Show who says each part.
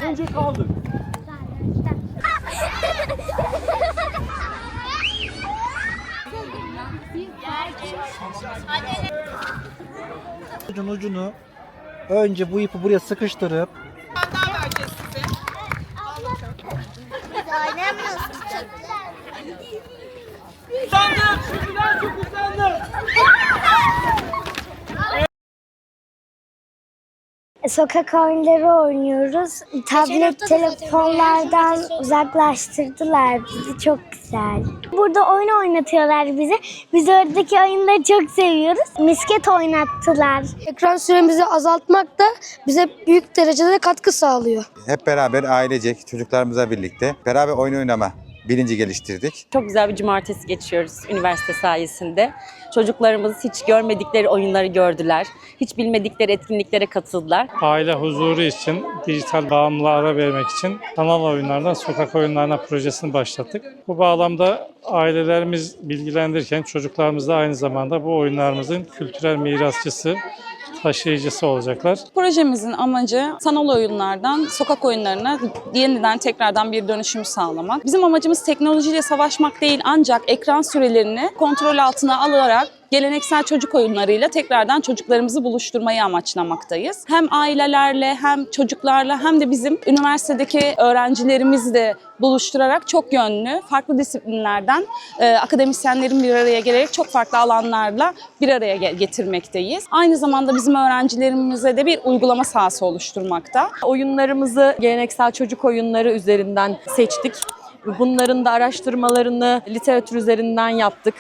Speaker 1: Önce kaldır. Ucunu önce bu ipi buraya sıkıştırıp
Speaker 2: Sokak oyunları oynuyoruz. Tablet, telefonlardan uzaklaştırdılar bizi. Çok güzel. Burada oyun oynatıyorlar bize. Biz oradaki oyunları çok seviyoruz. Misket oynattılar.
Speaker 3: Ekran süremizi azaltmak da bize büyük derecede katkı sağlıyor.
Speaker 4: Hep beraber ailecek çocuklarımızla birlikte beraber oyun oynama bilinci geliştirdik.
Speaker 5: Çok güzel bir cumartesi geçiyoruz üniversite sayesinde. Çocuklarımız hiç görmedikleri oyunları gördüler. Hiç bilmedikleri etkinliklere katıldılar.
Speaker 6: Aile huzuru için, dijital bağımlılığa ara vermek için sanal oyunlardan sokak oyunlarına projesini başlattık. Bu bağlamda ailelerimiz bilgilendirirken çocuklarımız da aynı zamanda bu oyunlarımızın kültürel mirasçısı, taşıyıcısı olacaklar.
Speaker 7: Projemizin amacı sanal oyunlardan sokak oyunlarına yeniden tekrardan bir dönüşüm sağlamak. Bizim amacımız teknolojiyle savaşmak değil, ancak ekran sürelerini kontrol altına alarak geleneksel çocuk oyunlarıyla tekrardan çocuklarımızı buluşturmayı amaçlamaktayız. Hem ailelerle hem çocuklarla hem de bizim üniversitedeki öğrencilerimizle buluşturarak çok yönlü, farklı disiplinlerden akademisyenlerin bir araya gelerek çok farklı alanlarla bir araya getirmekteyiz. Aynı zamanda bizim öğrencilerimize de bir uygulama sahası oluşturmakta.
Speaker 8: Oyunlarımızı geleneksel çocuk oyunları üzerinden seçtik. Bunların da araştırmalarını literatür üzerinden yaptık.